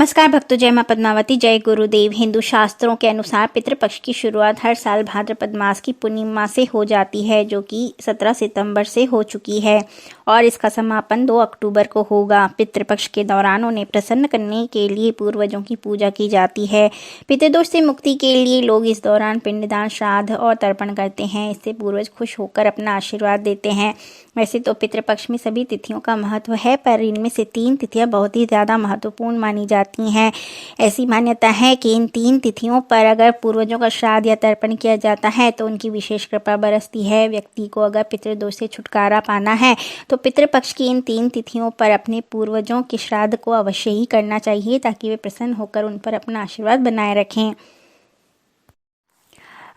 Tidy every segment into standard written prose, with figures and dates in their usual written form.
नमस्कार भक्तों, जय मां पद्मावती, जय गुरुदेव। हिंदू शास्त्रों के अनुसार पितृपक्ष की शुरुआत हर साल भाद्रपद मास की पूर्णिमा से हो जाती है, जो कि 17 सितंबर से हो चुकी है और इसका समापन 2 अक्टूबर को होगा। पितृपक्ष के दौरान उन्हें प्रसन्न करने के लिए पूर्वजों की पूजा की जाती है। पितृदोष से मुक्ति के लिए लोग इस दौरान पिंडदान, श्राद्ध और तर्पण करते हैं। इससे पूर्वज खुश होकर अपना आशीर्वाद देते हैं। वैसे तो पितृपक्ष में सभी तिथियों का महत्व है, पर इनमें से 3 तिथियां बहुत ही ज़्यादा महत्वपूर्ण मानी जाती हैं। ऐसी मान्यता है कि इन 3 तिथियों पर अगर पूर्वजों का श्राद्ध या तर्पण किया जाता है तो उनकी विशेष कृपा बरसती है। व्यक्ति को अगर पितृदोष से छुटकारा पाना है तो पितृपक्ष की इन 3 तिथियों पर अपने पूर्वजों के श्राद्ध को अवश्य ही करना चाहिए, ताकि वे प्रसन्न होकर उन पर अपना आशीर्वाद बनाए रखें।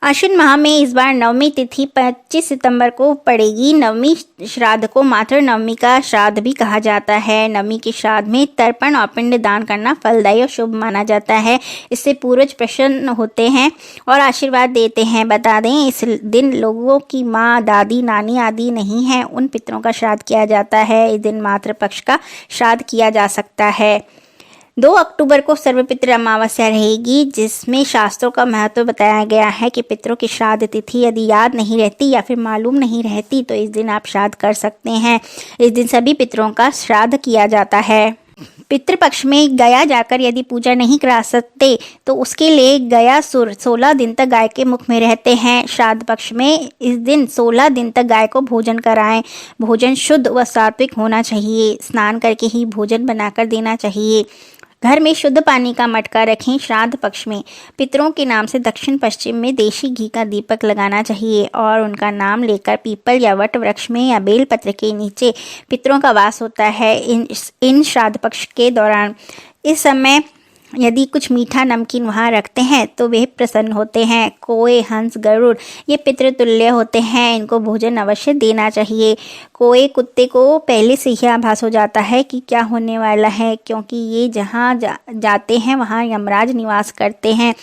आश्विन माह में इस बार नवमी तिथि 25 सितंबर को पड़ेगी। नवमी श्राद्ध को मातृ नवमी का श्राद्ध भी कहा जाता है। नवमी के श्राद्ध में तर्पण और पिंड दान करना फलदायी और शुभ माना जाता है। इससे पूर्वज प्रसन्न होते हैं और आशीर्वाद देते हैं। बता दें, इस दिन लोगों की माँ, दादी, नानी आदि नहीं है, उन पितरों का श्राद्ध किया जाता है। इस दिन मातृपक्ष का श्राद्ध किया जा सकता है। 2 अक्टूबर को सर्वपितृ अमावस्या रहेगी, जिसमें शास्त्रों का महत्व बताया गया है कि पितरों की श्राद्ध तिथि यदि याद नहीं रहती या फिर मालूम नहीं रहती तो इस दिन आप श्राद्ध कर सकते हैं। इस दिन सभी पितरों का श्राद्ध किया जाता है। पितृपक्ष में गया जाकर यदि पूजा नहीं करा सकते तो उसके लिए गयासुर 16 दिन तक गाय के मुख में रहते हैं। श्राद्ध पक्ष में इस दिन 16 दिन तक गाय को भोजन कराएं। भोजन शुद्ध व सात्विक होना चाहिए। स्नान करके ही भोजन बनाकर देना चाहिए। घर में शुद्ध पानी का मटका रखें। श्राद्ध पक्ष में पितरों के नाम से दक्षिण पश्चिम में देशी घी का दीपक लगाना चाहिए और उनका नाम लेकर पीपल या वट वृक्ष में या बेलपत्र के नीचे पितरों का वास होता है। इन श्राद्ध पक्ष के दौरान इस समय यदि कुछ मीठा नमकीन वहाँ रखते हैं तो वे प्रसन्न होते हैं। कोए, हंस, गरुड़ ये पितृतुल्य होते हैं, इनको भोजन अवश्य देना चाहिए। कोए कुत्ते को पहले से ही आभास हो जाता है कि क्या होने वाला है, क्योंकि ये जहाँ जाते हैं वहाँ यमराज निवास करते हैं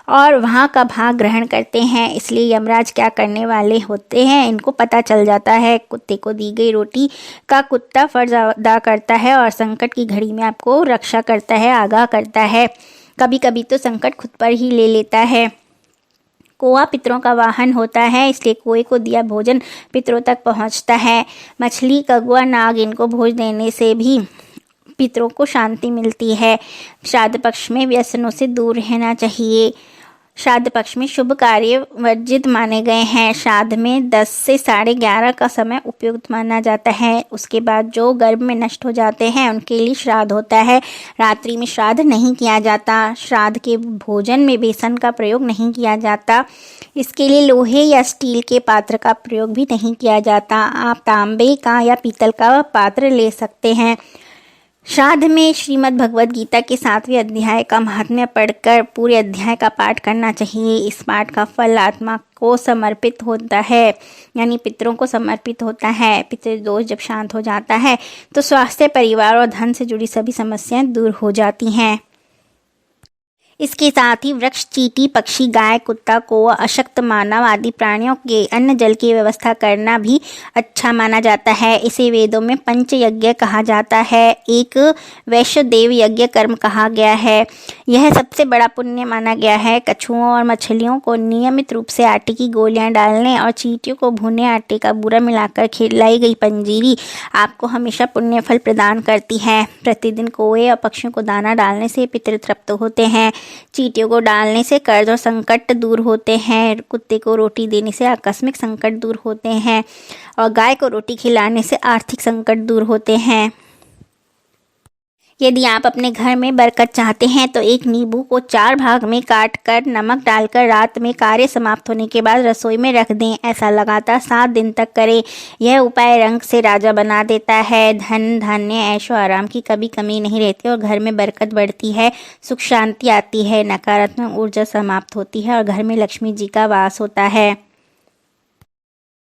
और वहाँ का भाग ग्रहण करते हैं। इसलिए यमराज क्या करने वाले होते हैं इनको पता चल जाता है। कुत्ते को दी गई रोटी का कुत्ता फर्ज अदा करता है और संकट की घड़ी में आपको रक्षा करता है, आगाह करता है। कभी कभी तो संकट खुद पर ही ले लेता है। कोआ पितरों का वाहन होता है, इसलिए कोए को दिया भोजन पितरों तक पहुँचता है। मछली, कगुआ, नाग इनको भोज देने से भी पितरों को शांति मिलती है। श्राद्ध पक्ष में व्यसनों से दूर रहना चाहिए। श्राद्ध पक्ष में शुभ कार्य वर्जित माने गए हैं। श्राद्ध में 10 से 11:30 का समय उपयुक्त माना जाता है। उसके बाद जो गर्भ में नष्ट हो जाते हैं उनके लिए श्राद्ध होता है। रात्रि में श्राद्ध नहीं किया जाता। श्राद्ध के भोजन में बेसन का प्रयोग नहीं किया जाता। इसके लिए लोहे या स्टील के पात्र का प्रयोग भी नहीं किया जाता। आप तांबे का या पीतल का पात्र ले सकते हैं। श्राद्ध में श्रीमद् भगवद गीता के 7वें अध्याय का महात्म्य पढ़कर पूरे अध्याय का पाठ करना चाहिए। इस पाठ का फल आत्मा को समर्पित होता है, यानी पितरों को समर्पित होता है। पितृदोष जब शांत हो जाता है तो स्वास्थ्य, परिवार और धन से जुड़ी सभी समस्याएं दूर हो जाती हैं। इसके साथ ही वृक्ष, चींटी, पक्षी, गाय, कुत्ता, कौवा, अशक्त मानव आदि प्राणियों के अन्न जल की व्यवस्था करना भी अच्छा माना जाता है। इसे वेदों में पंच यज्ञ कहा जाता है। एक वैश्वदेव यज्ञ कर्म कहा गया है। यह सबसे बड़ा पुण्य माना गया है। कछुओं और मछलियों को नियमित रूप से आटे की गोलियां डालने और चींटियों को भुने आटे का बूरा मिलाकर खिलाई गई पंजीरी आपको हमेशा पुण्य फल प्रदान करती है। प्रतिदिन कौवे और पक्षियों को दाना डालने से पितृ तृप्त होते हैं। चींटियों को डालने से कर्ज और संकट दूर होते हैं। कुत्ते को रोटी देने से आकस्मिक संकट दूर होते हैं और गाय को रोटी खिलाने से आर्थिक संकट दूर होते हैं। यदि आप अपने घर में बरकत चाहते हैं तो एक नींबू को 4 भाग में काट कर नमक डालकर रात में कार्य समाप्त होने के बाद रसोई में रख दें। ऐसा लगातार 7 दिन तक करें। यह उपाय रंग से राजा बना देता है। धन, धान्य, ऐशो आराम की कभी कमी नहीं रहती और घर में बरकत बढ़ती है, सुख शांति आती है, नकारात्मक ऊर्जा समाप्त होती है और घर में लक्ष्मी जी का वास होता है।